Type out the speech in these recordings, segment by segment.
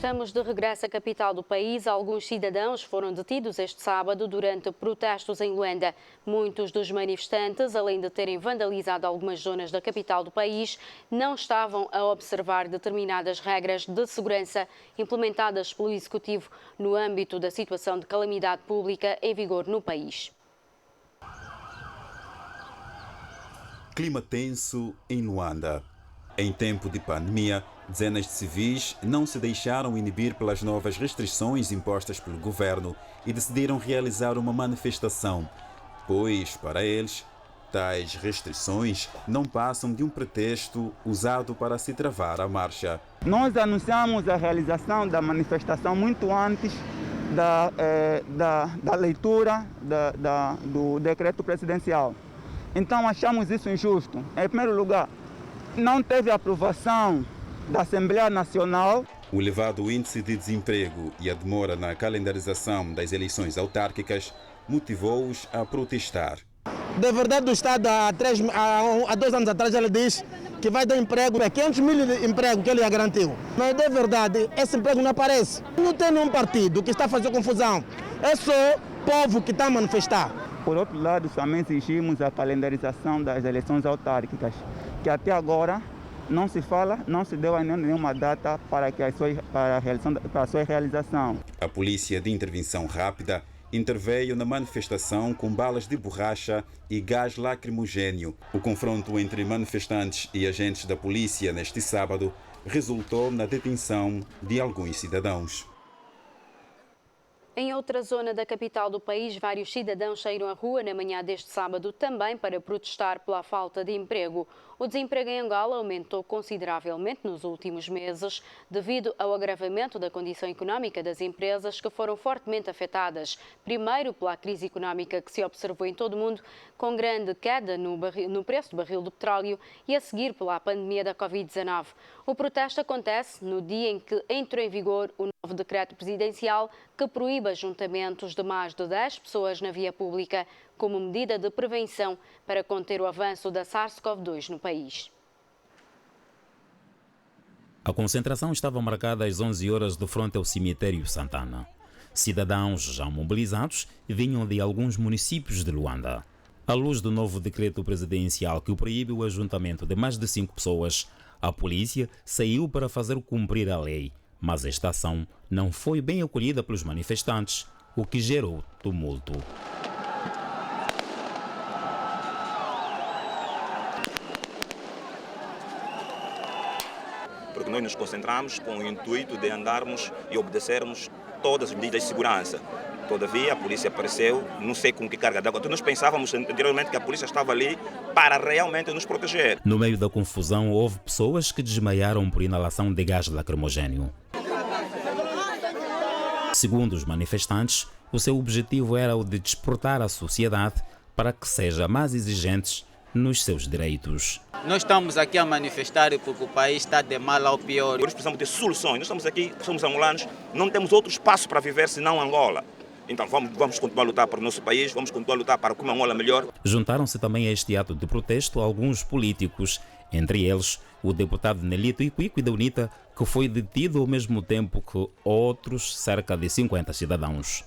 Estamos de regresso à capital do país. Alguns cidadãos foram detidos este sábado durante protestos em Luanda. Muitos dos manifestantes, além de terem vandalizado algumas zonas da capital do país, não estavam a observar determinadas regras de segurança implementadas pelo Executivo no âmbito da situação de calamidade pública em vigor no país. Clima tenso em Luanda. Em tempo de pandemia, dezenas de civis não se deixaram inibir pelas novas restrições impostas pelo governo e decidiram realizar uma manifestação, pois, para eles, tais restrições não passam de um pretexto usado para se travar a marcha. Nós anunciamos a realização da manifestação muito antes da leitura do decreto presidencial. Então achamos isso injusto. Em primeiro lugar, não teve aprovação da Assembleia Nacional. O elevado índice de desemprego e a demora na calendarização das eleições autárquicas motivou-os a protestar. De verdade, o Estado, há 2 anos atrás, ele disse que vai dar emprego, 500 mil de emprego que ele já garantiu. Mas, de verdade, esse emprego não aparece. Não tem nenhum partido que está a fazer confusão. É só o povo que está a manifestar. Por outro lado, também exigimos a calendarização das eleições autárquicas, que até agora não se deu ainda nenhuma data para a sua realização. A polícia de intervenção rápida interveio na manifestação com balas de borracha e gás lacrimogéneo. O confronto entre manifestantes e agentes da polícia neste sábado resultou na detenção de alguns cidadãos. Em outra zona da capital do país, vários cidadãos saíram à rua na manhã deste sábado também para protestar pela falta de emprego. O desemprego em Angola aumentou consideravelmente nos últimos meses devido ao agravamento da condição económica das empresas que foram fortemente afetadas. Primeiro pela crise económica que se observou em todo o mundo, com grande queda no preço do barril do petróleo e a seguir pela pandemia da Covid-19. O protesto acontece no dia em que entrou em vigor o novo decreto presidencial que proíbe ajuntamentos de mais de 10 pessoas na via pública como medida de prevenção para conter o avanço da SARS-CoV-2 no país. A concentração estava marcada às 11 horas de frente ao cemitério Santana. Cidadãos já mobilizados vinham de alguns municípios de Luanda. À luz do novo decreto presidencial que proíbe o ajuntamento de mais de 5 pessoas, a polícia saiu para fazer cumprir a lei, mas esta ação não foi bem acolhida pelos manifestantes, o que gerou tumulto. Porque nós nos concentramos com o intuito de andarmos e obedecermos todas as medidas de segurança. Todavia, a polícia apareceu, não sei com que carga d'água. Nós pensávamos anteriormente que a polícia estava ali para realmente nos proteger. No meio da confusão, houve pessoas que desmaiaram por inalação de gás lacrimogéneo. Segundo os manifestantes, o seu objetivo era o de despertar a sociedade para que seja mais exigentes nos seus direitos. Nós estamos aqui a manifestar porque o país está de mal ao pior. Nós precisamos de soluções. Nós estamos aqui, somos angolanos, não temos outro espaço para viver senão Angola. Então vamos continuar a lutar para o nosso país, vamos continuar a lutar para uma Angola melhor. Juntaram-se também a este ato de protesto alguns políticos, entre eles o deputado Nelito Iquique da UNITA, que foi detido ao mesmo tempo que outros cerca de 50 cidadãos.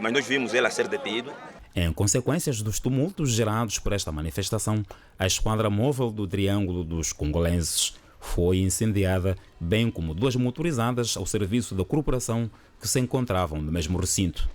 Mas nós vimos ele a ser detido. Em consequências dos tumultos gerados por esta manifestação, a esquadra móvel do Triângulo dos Congolenses foi incendiada, bem como 2 motorizadas ao serviço da corporação que se encontravam no mesmo recinto.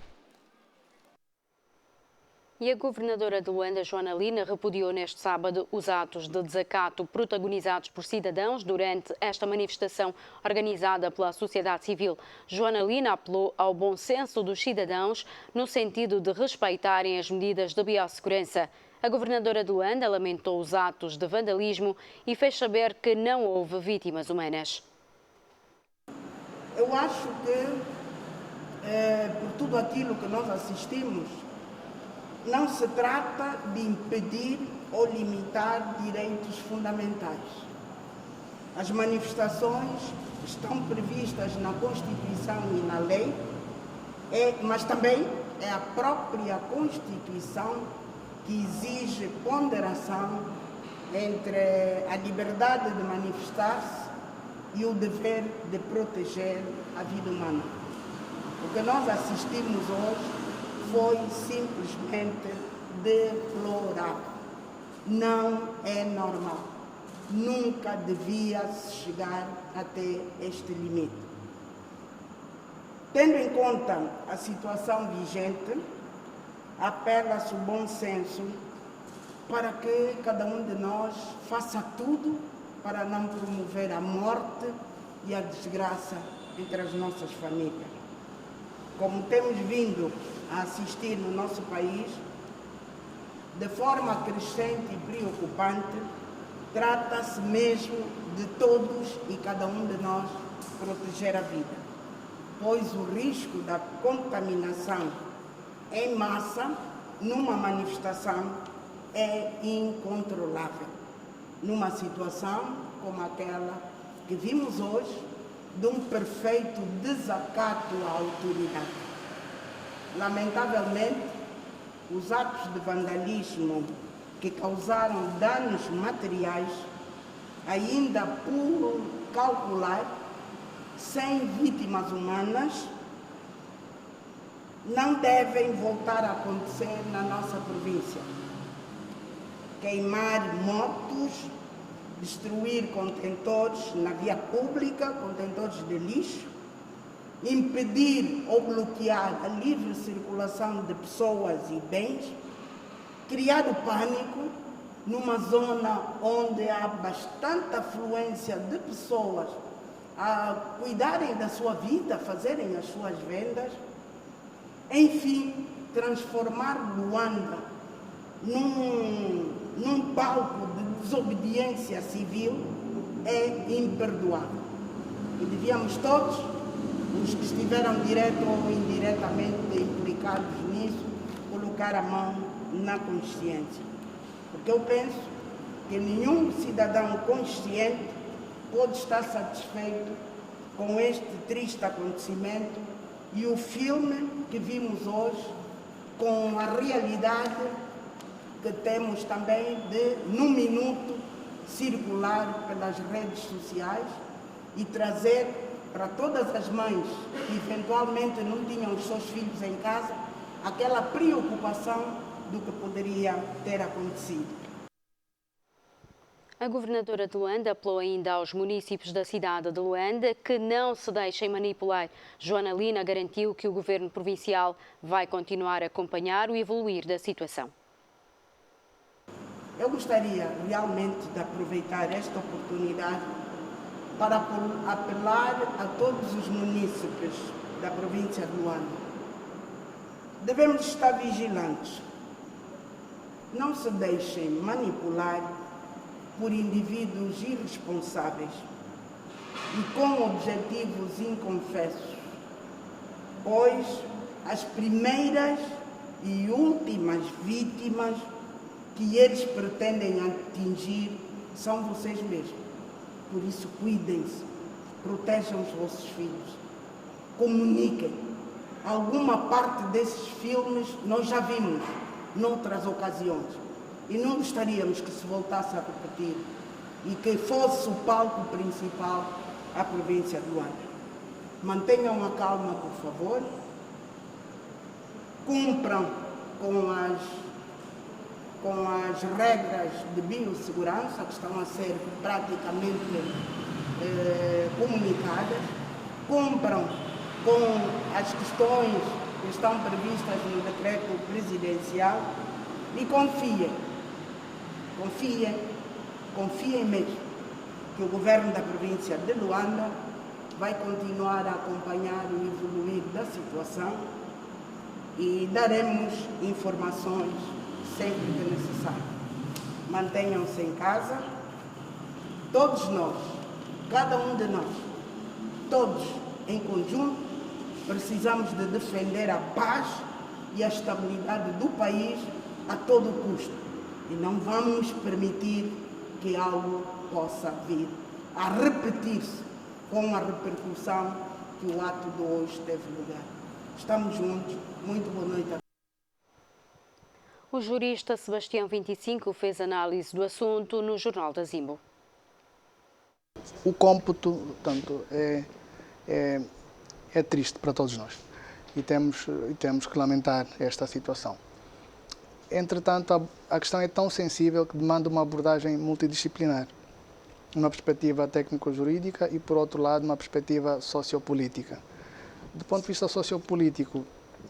E a governadora de Luanda, Joana Lina, repudiou neste sábado os atos de desacato protagonizados por cidadãos durante esta manifestação organizada pela sociedade civil. Joana Lina apelou ao bom senso dos cidadãos no sentido de respeitarem as medidas de biossegurança. A governadora de Luanda lamentou os atos de vandalismo e fez saber que não houve vítimas humanas. Eu acho que, por tudo aquilo que nós assistimos, não se trata de impedir ou limitar direitos fundamentais. As manifestações estão previstas na Constituição e na lei, mas também é a própria Constituição que exige ponderação entre a liberdade de manifestar-se e o dever de proteger a vida humana. O que nós assistimos hoje foi simplesmente deplorável. Não é normal. Nunca devia chegar até este limite. Tendo em conta a situação vigente, apela-se o bom senso para que cada um de nós faça tudo para não promover a morte e a desgraça entre as nossas famílias. Como temos vindo a assistir no nosso país, de forma crescente e preocupante, trata-se mesmo de todos e cada um de nós proteger a vida, pois o risco da contaminação em massa numa manifestação é incontrolável, numa situação como aquela que vimos hoje, de um perfeito desacato à autoridade. Lamentavelmente, os atos de vandalismo que causaram danos materiais, ainda por calcular, 100 vítimas humanas, não devem voltar a acontecer na nossa província. Queimar motos, destruir contentores na via pública, contentores de lixo, impedir ou bloquear a livre circulação de pessoas e bens, criar o pânico numa zona onde há bastante afluência de pessoas a cuidarem da sua vida, fazerem as suas vendas, enfim, transformar Luanda num palco de desobediência civil é imperdoável. E devíamos todos, os que estiveram direto ou indiretamente implicados nisso, colocar a mão na consciência. Porque eu penso que nenhum cidadão consciente pode estar satisfeito com este triste acontecimento e o filme que vimos hoje com a realidade que temos também de, num minuto, circular pelas redes sociais e trazer para todas as mães que eventualmente não tinham os seus filhos em casa aquela preocupação do que poderia ter acontecido. A governadora de Luanda apelou ainda aos municípios da cidade de Luanda que não se deixem manipular. Joana Lina garantiu que o governo provincial vai continuar a acompanhar o evoluir da situação. Eu gostaria realmente de aproveitar esta oportunidade para apelar a todos os munícipes da província de Luanda. Devemos estar vigilantes. Não se deixem manipular por indivíduos irresponsáveis e com objetivos inconfessos, pois as primeiras e últimas vítimas que eles pretendem atingir são vocês mesmos. Por isso, cuidem-se, protejam os vossos filhos, comuniquem. Alguma parte desses filmes nós já vimos noutras ocasiões e não gostaríamos que se voltasse a repetir e que fosse o palco principal a província de Luanda. Mantenham a calma, por favor, cumpram com as regras de biossegurança que estão a ser praticamente comunicadas, cumpram com as questões que estão previstas no decreto presidencial e confiem mesmo que o governo da província de Luanda vai continuar a acompanhar o evoluir da situação e daremos informações sempre que necessário. Mantenham-se em casa, todos nós, cada um de nós, todos em conjunto, precisamos de defender a paz e a estabilidade do país a todo custo. E não vamos permitir que algo possa vir a repetir-se com a repercussão que o ato de hoje teve lugar. Estamos juntos. Muito boa noite a todos. O jurista Sebastião 25 fez análise do assunto no Jornal da Zimbo. O cômputo, portanto, é triste para todos nós e temos que lamentar esta situação. Entretanto, a questão é tão sensível que demanda uma abordagem multidisciplinar, uma perspectiva técnico-jurídica e, por outro lado, uma perspectiva sociopolítica. Do ponto de vista sociopolítico,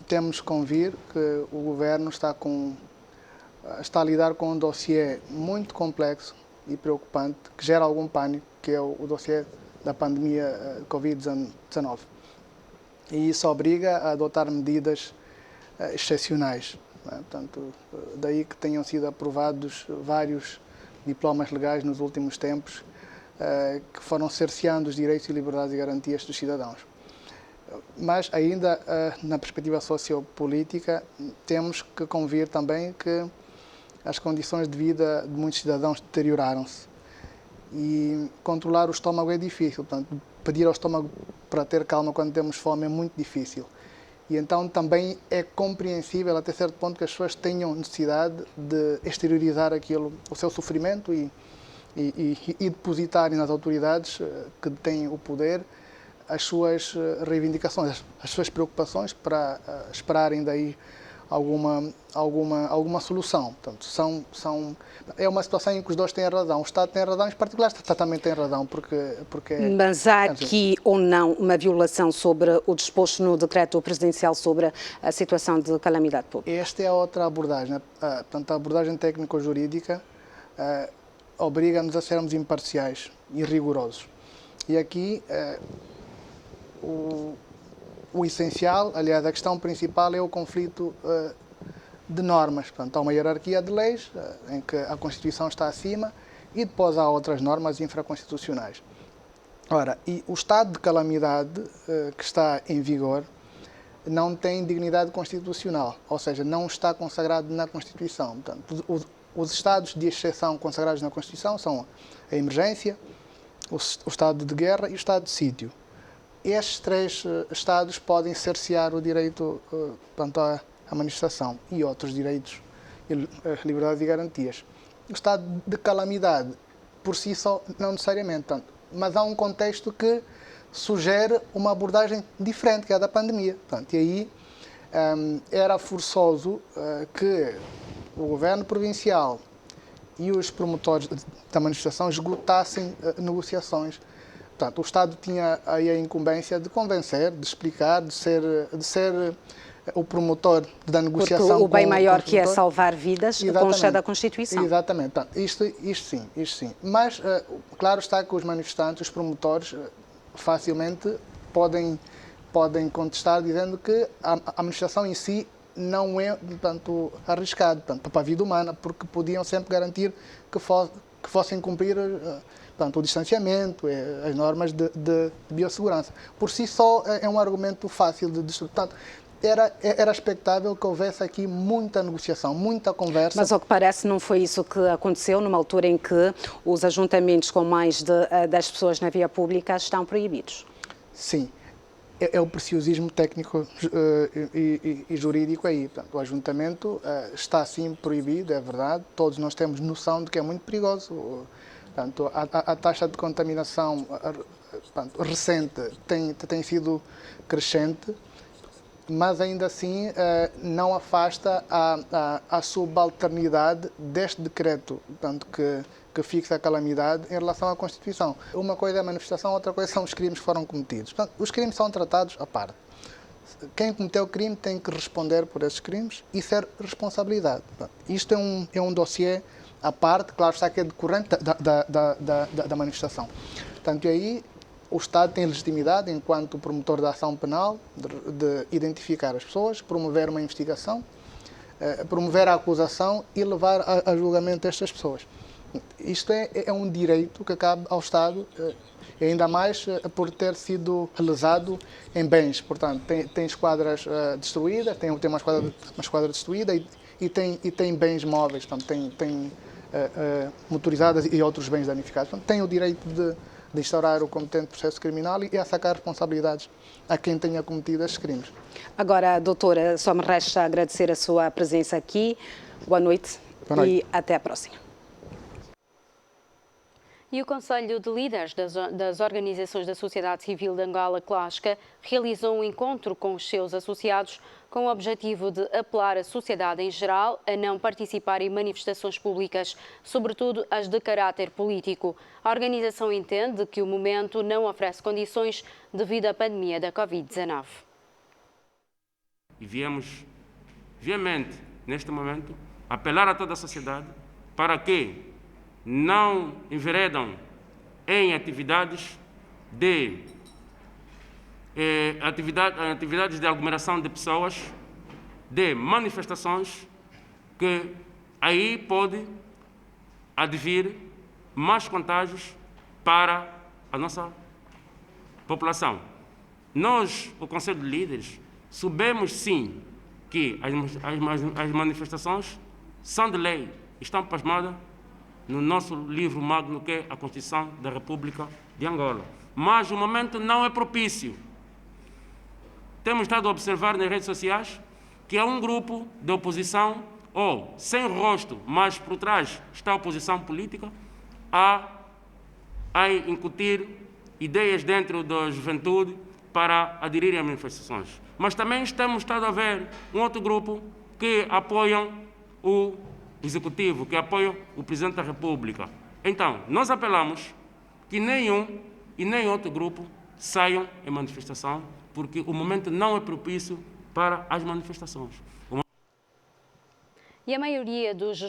temos que convir que o Governo está a lidar com um dossiê muito complexo e preocupante, que gera algum pânico, que é o dossiê da pandemia Covid-19. E isso obriga a adotar medidas excepcionais. Portanto, daí que tenham sido aprovados vários diplomas legais nos últimos tempos que foram cerceando os direitos e liberdades e garantias dos cidadãos. Mas ainda na perspectiva sociopolítica temos que convir também que as condições de vida de muitos cidadãos deterioraram-se e controlar o estômago é difícil. Portanto, pedir ao estômago para ter calma quando temos fome é muito difícil. E então também é compreensível até certo ponto que as pessoas tenham necessidade de exteriorizar o seu sofrimento e depositarem nas autoridades que têm o poder as suas reivindicações, as suas preocupações para esperarem daí alguma solução. Portanto, é uma situação em que os dois têm razão. O Estado tem razão, em particular o Estado também tem razão, porque Mas há aqui ou não uma violação sobre o disposto no decreto presidencial sobre a situação de calamidade pública? Esta é a outra abordagem. Portanto, a abordagem técnico-jurídica obriga-nos a sermos imparciais e rigorosos. E aqui o essencial, aliás, a questão principal é o conflito de normas. Portanto, há uma hierarquia de leis em que a Constituição está acima e depois há outras normas infraconstitucionais. Ora, e o estado de calamidade que está em vigor não tem dignidade constitucional, ou seja, não está consagrado na Constituição. Portanto, os estados de exceção consagrados na Constituição são a emergência, o estado de guerra e o estado de sítio. Estes três estados podem cercear o direito à manifestação e outros direitos, liberdades e garantias. O estado de calamidade, por si só, não necessariamente, mas há um contexto que sugere uma abordagem diferente, que é a da pandemia. E aí era forçoso que o governo provincial e os promotores da manifestação esgotassem negociações. Portanto, o Estado tinha aí a incumbência de convencer, de explicar, de ser o promotor da negociação. Porque o bem maior que é salvar vidas consta da Constituição. Exatamente. Portanto, isto sim. Mas, claro está que os manifestantes, os promotores, facilmente podem contestar dizendo que a manifestação em si não é, portanto, arriscado para a vida humana, porque podiam sempre garantir que fossem cumprir o distanciamento, as normas de biossegurança. Por si só é um argumento fácil de destruir. Portanto, era expectável que houvesse aqui muita negociação, muita conversa. Mas, ao que parece, não foi isso que aconteceu numa altura em que os ajuntamentos com mais de 10 pessoas na via pública estão proibidos. Sim. É o preciosismo técnico e jurídico aí. Portanto, o ajuntamento está sim proibido, é verdade. Todos nós temos noção de que é muito perigoso. Portanto, a taxa de contaminação recente tem sido crescente, mas ainda assim não afasta a subalternidade deste decreto, portanto, que fixa a calamidade em relação à Constituição. Uma coisa é a manifestação, outra coisa são os crimes que foram cometidos. Portanto, os crimes são tratados à parte. Quem cometeu o crime tem que responder por esses crimes e ser responsabilidade. Portanto, isto é um dossiê à parte, claro está que é decorrente da manifestação. Portanto, aí o Estado tem legitimidade, enquanto promotor da ação penal, de identificar as pessoas, promover uma investigação, promover a acusação e levar a julgamento estas pessoas. Isto é um direito que cabe ao Estado, ainda mais por ter sido lesado em bens. Portanto, tem esquadras destruídas, tem uma esquadra destruída e tem bens móveis, portanto, tem motorizadas e outros bens danificados. Portanto, tem o direito de instaurar o competente processo criminal e a sacar responsabilidades a quem tenha cometido esses crimes. Agora, doutora, só me resta agradecer a sua presença aqui. Boa noite. E até a próxima. E o Conselho de Líderes das Organizações da Sociedade Civil de Angola, CLASCA, realizou um encontro com os seus associados com o objetivo de apelar a sociedade em geral a não participar em manifestações públicas, sobretudo as de caráter político. A organização entende que o momento não oferece condições devido à pandemia da Covid-19. E viemos, viamente, neste momento, apelar a toda a sociedade para que não enveredam em atividades de aglomeração de pessoas, de manifestações, que aí pode advir mais contágios para a nossa população. Nós, o Conselho de Líderes, sabemos sim que as manifestações são de lei, estão plasmadas no nosso livro magno, que é a Constituição da República de Angola. Mas o momento não é propício. Temos estado a observar nas redes sociais que há um grupo de oposição, ou sem rosto, mas por trás está a oposição política, a incutir ideias dentro da juventude para aderirem a manifestações. Mas também temos estado a ver um outro grupo que apoiam o Executivo, que apoia o Presidente da República. Então, nós apelamos que nenhum e nem outro grupo saiam em manifestação, porque o momento não é propício para as manifestações. E a maioria dos